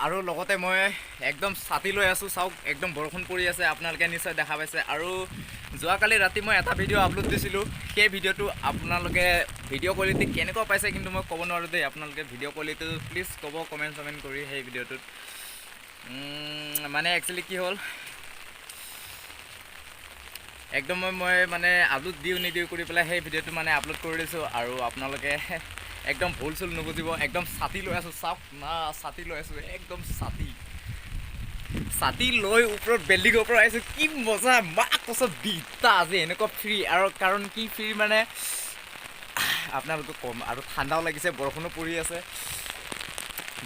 আৰু লগতে মই একদম ছাতি লৈ আছোঁ চাওক একদম বৰষুণ পৰি আছে আপোনালোকে নিশ্চয় দেখা পাইছে আৰু যোৱাকালি ৰাতি মই এটা ভিডিঅ' আপলোড দিছিলোঁ সেই ভিডিঅ'টো আপোনালোকে ভিডিঅ' কোৱালিটি কেনেকুৱা পাইছে কিন্তু মই ক'ব নোৱাৰোঁ দেই আপোনালোকে ভিডিঅ' কোৱালিটিটো প্লিজ ক'ব কমেণ্ট কৰি সেই ভিডিঅ'টোত মানে একচুৱেলি কি হ'ল একদম মই মানে আপলোড দিওঁ নিদিওঁ কৰি পেলাই সেই ভিডিঅ'টো মানে আপলোড কৰি দিছোঁ আৰু আপোনালোকে একদম ভুল চুল নুবুজিব একদম ছাতি লৈ আছোঁ চাওক না ছাতি লৈ আছোঁ একদম ছাতি লৈ ওপৰত বিল্ডিঙৰ পৰা আহিছোঁ কি মজা মাক কৈছোঁ বিদ্যা আজি এনেকুৱা ফ্ৰী আৰু কাৰণ কি ফ্ৰী মানে আপোনালোকক ক'ম আৰু ঠাণ্ডাও লাগিছে বৰষুণো পৰি আছে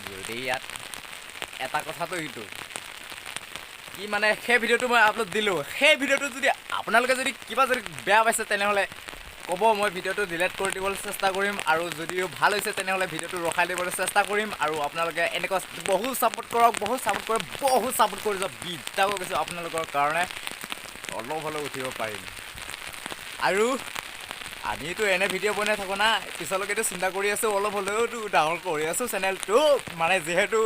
যদি ইয়াত এটা কথাটো এইটো কি মানে সেই ভিডিঅ'টো মই আপলোড দিলোঁ সেই ভিডিঅ'টো যদি আপোনালোকে যদি কিবা যদি বেয়া পাইছে তেনেহ'লে ক'ব মই ভিডিঅ'টো ডিলিট কৰি দিবলৈ চেষ্টা কৰিম আৰু যদিও ভাল হৈছে তেনেহ'লে ভিডিঅ'টো ৰখাই দিবলৈ চেষ্টা কৰিম আৰু আপোনালোকে এনেকুৱা বহুত ছাপোৰ্ট কৰক বহুত ছাপোৰ্ট কৰি যাওক বিদ্যা কৈছোঁ আপোনালোকৰ কাৰণে অলপ হ'লেও উঠিব পাৰিম আৰু আমিতো এনে ভিডিঅ' বনাই থাকোঁ না পিছলৈকেতো চিন্তা কৰি আছোঁ অলপ হ'লেওতো ডাঙৰ কৰি আছোঁ চেনেলটো মানে যিহেতু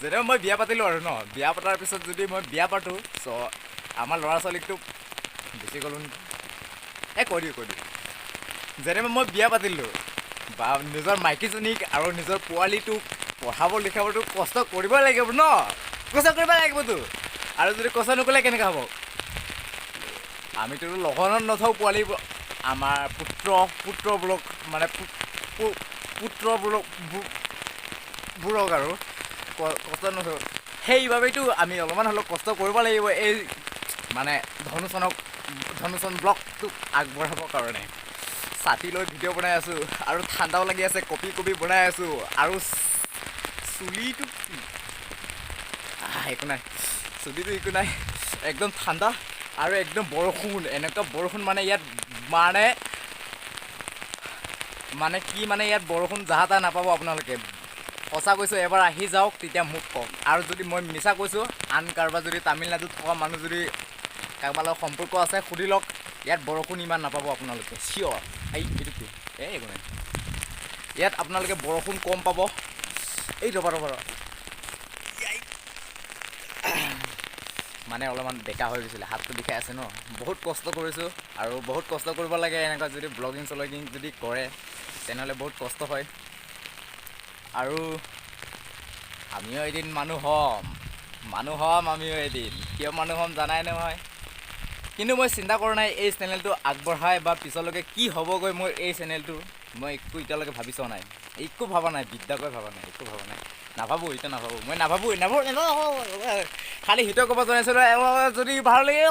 যেনেকৈ মই বিয়া পাতিলোঁ আৰু ন বিয়া পতাৰ পিছত যদি মই বিয়া পাতোঁ চ' আমাৰ ল'ৰা ছোৱালীকতো বেছি ক'লোঁ কৈ দিওঁ যেনেকৈ মই বিয়া পাতিলোঁ বা নিজৰ মাইকীজনীক আৰু নিজৰ পোৱালিটোক পঢ়াব লিখাবতো কষ্ট কৰিবই লাগিব ন কষ্ট কৰিব লাগিবতো আৰু যদি কষ্ট নকৰিলে কেনেকৈ হ'ব আমিতো লগনত নথওঁ পোৱালি আমাৰ পুত্ৰবোৰক মানে পুত্ৰবোৰক আৰু কষ্ট নথওঁ সেইবাবেতো আমি অলপমান হ'লেও কষ্ট কৰিব লাগিব এই মানে ধনুচন ব্লগটোক আগবঢ়াবৰ কাৰণে ছাতি লৈ ভিডিঅ' বনাই আছোঁ আৰু ঠাণ্ডাও লাগি আছে কপি বনাই আছোঁ আৰু চুলিটো একো নাই চুলিটো একো নাই একদম ঠাণ্ডা আৰু একদম বৰষুণ এনেকুৱা বৰষুণ মানে ইয়াত মানে কি মানে ইয়াত বৰষুণ যাহা তাহ নাপাব আপোনালোকে সঁচা কৈছোঁ এবাৰ আহি যাওক তেতিয়া মোক কওক আৰু যদি মই মিছা কৈছোঁ আন কাৰোবাৰ যদি তামিলনাডুত থকা মানুহ যদি কাৰোবাৰ লগত সম্পৰ্ক আছে সুধি লওক ইয়াত বৰষুণ ইমান নাপাব আপোনালোকে চিয়'ৰ এইটো কি একো নাই ইয়াত আপোনালোকে বৰষুণ কম পাব এই ৰ'বা মানে অলপমান বেকা হৈ গৈছিলে হাতটো বিষাই আছে ন বহুত কষ্ট কৰিছোঁ আৰু বহুত কষ্ট কৰিব লাগে এনেকুৱা যদি ব্লগিং যদি কৰে তেনেহ'লে বহুত কষ্ট হয় আৰু আমিও এদিন মানুহ হ'ম আমিও এদিন কিয় মানুহ হ'ম জানাই নহয় কিন্তু মই চিন্তা কৰা নাই এই চেনেলটো আগবঢ়াই বা পিছলৈকে কি হ'বগৈ মোৰ এই চেনেলটো মই একো এতিয়ালৈকে ভাবি চোৱা নাই একো ভবা নাই বিদ্যাকৈ ভবা নাই একো ভবা নাই নাভাবোঁ মই নাভাবোঁ খালি সিটোৱে ক'ব জনাইছিলোঁ যদি ভাল লাগে